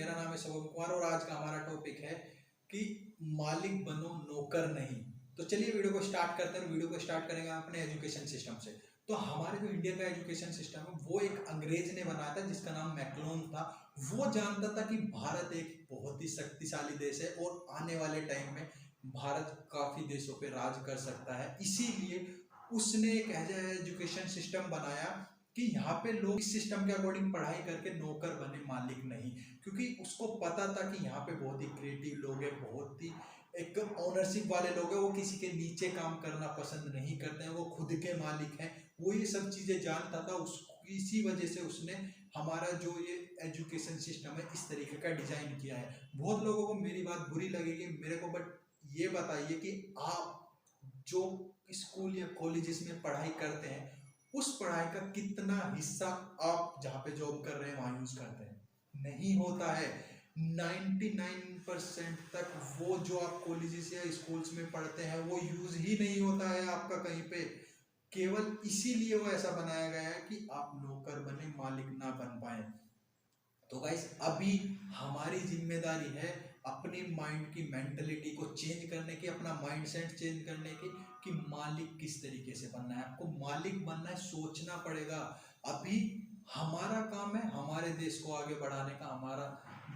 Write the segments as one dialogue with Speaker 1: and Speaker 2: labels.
Speaker 1: मेरा नाम है शुभम कुमार और आज का हमारा टॉपिक है कि मालिक बनो नौकर नहीं। तो चलिए वीडियो को स्टार्ट करते हैं। वीडियो को स्टार्ट करेंगे अपने एजुकेशन सिस्टम से। तो हमारे जो इंडिया का एजुकेशन सिस्टम है वो एक अंग्रेज ने बनाया था जिसका नाम मैक्लोन था। वो जानता था कि भारत एक बहुत ही शक्तिशाली देश है और आने वाले टाइम में भारत काफी देशों पे राज कर सकता है। इसीलिए उसने एक एजुकेशन सिस्टम बनाया कि यहाँ पे लोग इस सिस्टम के अकॉर्डिंग पढ़ाई करके नौकर बने, मालिक नहीं। क्योंकि उसको पता था कि यहाँ पे बहुत ही क्रिएटिव लोग हैं, बहुत ही एक ओनरशिप वाले लोग हैं, वो किसी के नीचे काम करना पसंद नहीं करते हैं, वो खुद के मालिक हैं। वो ये सब चीजें जानता था। उस इसी वजह से उसने हमारा जो ये एजुकेशन सिस्टम है इस तरीके का डिजाइन किया है। बहुत लोगों को मेरी बात बुरी लगेगी मेरे को, बट ये बताइए कि आप जो स्कूल या कॉलेजेस में पढ़ाई करते हैं उस पढ़ाई का कितना हिस्सा आप जहाँ पे जॉब कर रहे हैं वहां यूज करते हैं? नहीं होता है। 99% तक वो जो आप कॉलेजेस या स्कूल्स में पढ़ते हैं वो यूज ही नहीं होता है आपका कहीं पे। केवल इसीलिए वो ऐसा बनाया गया है कि आप नौकर बने, मालिक ना बन पाए। तो गाइस अभी हमारी जिम्मेदारी है अपनी माइंड की मेंटलिटी को चेंज करने की, अपना माइंडसेट चेंज करने की कि मालिक किस तरीके से बनना है। आपको मालिक बनना है, सोचना पड़ेगा। अभी हमारा काम है हमारे देश को आगे बढ़ाने का, हमारा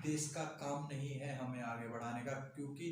Speaker 1: देश का काम नहीं है हमें आगे बढ़ाने का। क्योंकि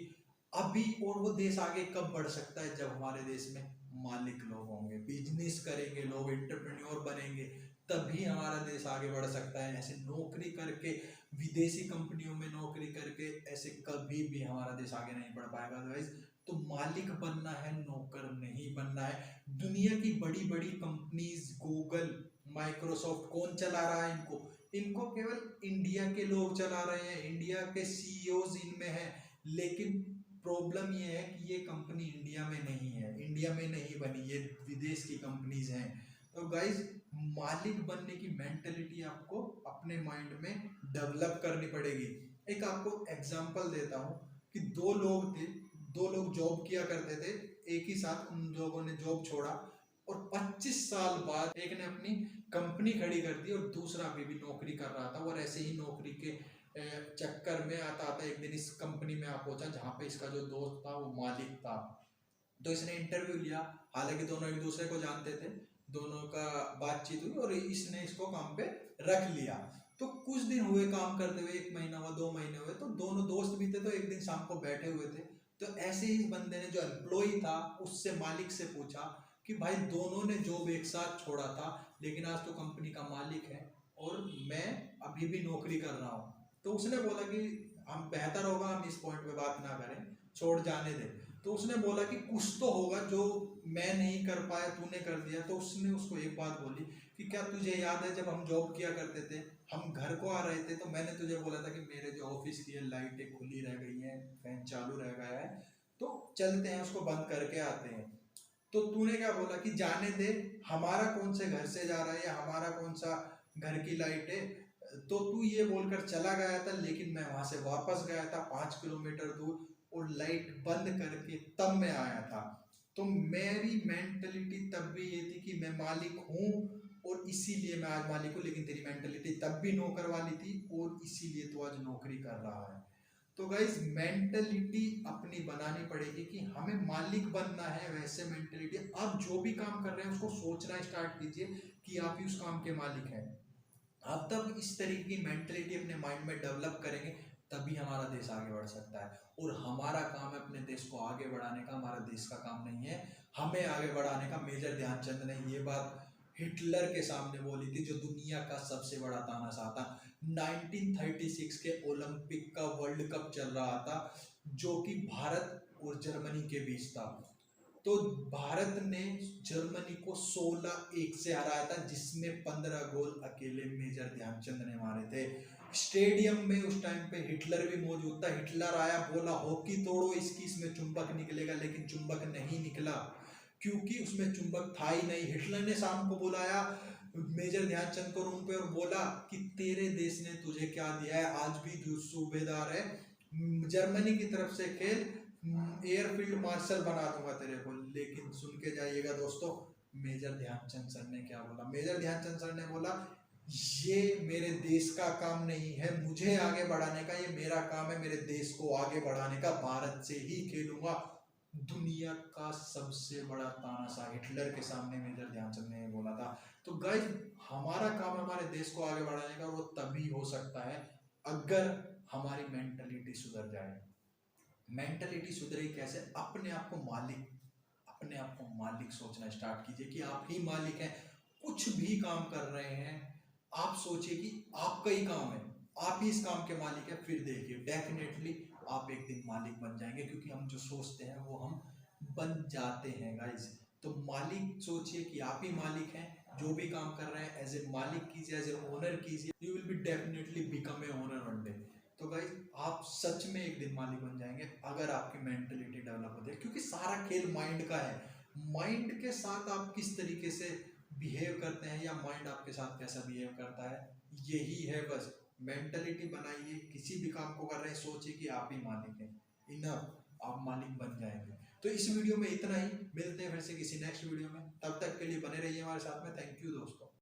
Speaker 1: अभी और वो देश आगे कब बढ़ सकता है जब हमारे देश में मालिक लोग होंगे, बिजनेस करेंगे लोग, एंटरप्रेन्योर बनेंगे, तभी हमारा देश आगे बढ़ सकता है। ऐसे नौकरी करके, विदेशी कंपनियों में नौकरी करके ऐसे कभी भी हमारा देश आगे नहीं बढ़ पाएगा। अदरवाइज तो मालिक बनना है, नौकर नहीं बनना है। दुनिया की बड़ी बड़ी कंपनीज, गूगल, माइक्रोसॉफ्ट, कौन चला रहा है इनको? इनको केवल इंडिया के लोग चला रहे हैं, इंडिया के सीईओज इनमें हैं। लेकिन प्रॉब्लम ये है कि ये कंपनी इंडिया में नहीं है, इंडिया में नहीं बनी, ये विदेश की कंपनीज हैं। तो गाइज मालिक बनने की मेंटेलिटी आपको अपने माइंड में डेवलप करनी पड़ेगी। एक आपको एग्जांपल देता हूँ कि दो लोग थे, दो लोग जॉब किया करते थे एक ही साथ। उन लोगों ने जॉब छोड़ा और 25 साल बाद एक ने अपनी कंपनी खड़ी कर दी और दूसरा अभी भी नौकरी कर रहा था। और ऐसे ही नौकरी के चक्कर में आता आता एक दिन इस कंपनी में आ पहुंचा जहाँ पे इसका जो दोस्त था वो मालिक था। तो इसने इंटरव्यू लिया, हालांकि दोनों एक दूसरे को जानते थे, दोनों का बातचीत हुई और इसने इसको काम पे रख लिया। तो कुछ दिन हुए काम करते हुए, 1 महीना हुआ, 2 महीने हुए, तो दोनों दोस्त भी थे। तो एक दिन शाम को बैठे हुए थे तो ऐसे ही इस बंदे ने, जो एम्प्लॉय था, उससे मालिक से पूछा कि भाई दोनों ने जॉब एक साथ छोड़ा था लेकिन आज तो कंपनी का मालिक है और मैं अभी भी नौकरी कर रहा हूँ। तो उसने बोला कि हम बेहतर होगा हम इस पॉइंट पे बात ना करें, छोड़ जाने दे। तो उसने बोला कि कुछ तो होगा जो मैं नहीं कर पाया तूने कर दिया। तो उसने उसको एक बात बोली कि क्या तुझे याद है जब हम जॉब किया करते थे, हम घर को आ रहे थे तो मैंने तुझे बोला था कि मेरे जो ऑफिस की लाइटें खुली रह गई हैं, फैन चालू रह गया है, तो चलते हैं उसको बंद करके आते हैं। तो तूने क्या बोला कि जाने दे, हमारा कौन से घर से जा रहा है या हमारा कौन सा घर की लाइट है। तो तू ये बोलकर चला गया था लेकिन मैं वहां से वापस गया था 5 किलोमीटर दूर और लाइट बंद करके तब मैं आया था। तो मेरी मेंटलिटी तब भी ये थी कि मैं मालिक हूँ और इसीलिए मैं आज मालिक हूँ। लेकिन तेरी मेंटलिटी तब भी नौकर वाली थी और इसीलिए तू आज नौकरी कर रहा है। तो गाइज मेंटलिटी अपनी बनानी पड़ेगी कि हमें मालिक बनना है। वैसे मेंटलिटी आप जो भी काम कर रहे हैं उसको सोचना स्टार्ट कीजिए कि आप ही उस काम के मालिक हैं। आप तब इस तरीके की मेंटलिटी अपने माइंड में डेवलप करेंगे तभी हमारा देश आगे बढ़ सकता है। और हमारा काम है अपने देश को आगे बढ़ाने का, हमारा देश का काम नहीं है हमें आगे बढ़ाने का। मेजर ध्यानचंद ने ये बात हिटलर के सामने बोली थी, जो दुनिया का सबसे बड़ा तानाशाह था। 1936 के ओलंपिक का वर्ल्ड कप चल रहा था जो कि भारत और जर्मनी के बीच था। तो भारत ने जर्मनी को 16-1 से हराया था जिसमें 15 गोल अकेले मेजर ध्यानचंद ने मारे थे। स्टेडियम में उस टाइम पे हिटलर भी मौजूद था। हिटलर आया, बोला हॉकी तोड़ो इसकी, इसमें चुंबक निकलेगा, लेकिन चुंबक नहीं निकला क्योंकि उसमें चुंबक था ही नहीं। हिटलर ने शाम को बुलाया मेजर ध्यानचंद को रूम पे और बोला कि तेरे देश ने तुझे क्या दिया है, आज भी तू सूबेदार है, जर्मनी की तरफ से खेल, एयरफील्ड मार्शल बना दूंगा तेरे को। लेकिन सुन के जाइएगा दोस्तों, मेजर ध्यानचंद सर ने क्या बोला। मेजर ध्यानचंद सर ने बोला ये मेरे देश का काम नहीं है मुझे आगे बढ़ाने का, ये मेरा काम है मेरे देश को आगे बढ़ाने का, भारत से ही खेलूंगा। दुनिया का सबसे बड़ा तानाशाह हिटलर के सामने मेजर ध्यानचंद ने बोला था। तो गाइस, हमारा काम है हमारे देश को आगे बढ़ाने का, वो तभी हो सकता है अगर हमारी मेंटलिटी सुधर जाए। मेंटलिटी सुधरे कैसे? अपने आप को मालिक सोचना स्टार्ट कीजिए कि आप ही मालिक हैं। कुछ भी काम कर रहे हैं, आप सोचिए कि आपका ही काम है, आप ही इस काम के मालिक हैं। फिर देखिए डेफिनेटली आप एक दिन मालिक बन जाएंगे, क्योंकि हम जो सोचते हैं वो हम बन जाते हैं गाइस। तो मालिक सोचिए कि आप ही मालिक हैं, जो भी काम कर रहे हैं एज ए मालिक कीजिए, एज ए ओनर कीजिए। You will be definitely become a owner one day. तो गाइस, आप सच में एक दिन मालिक बन जाएंगे अगर आपकी मेंटलिटी डेवलप होती है, क्योंकि सारा खेल माइंड का है। माइंड के साथ आप किस तरीके से बिहेव करते हैं या माइंड आपके साथ कैसा बिहेव करता है, यही है बस। मेंटलिटी बनाइए, किसी भी काम को कर रहे हैं सोचिए कि आप ही मालिक हैं। इनफ, आप मालिक बन जाएंगे। तो इस वीडियो में इतना ही, मिलते हैं फिर से किसी नेक्स्ट वीडियो में, तब तक के लिए बने रहिए हमारे साथ में। थैंक यू दोस्तों।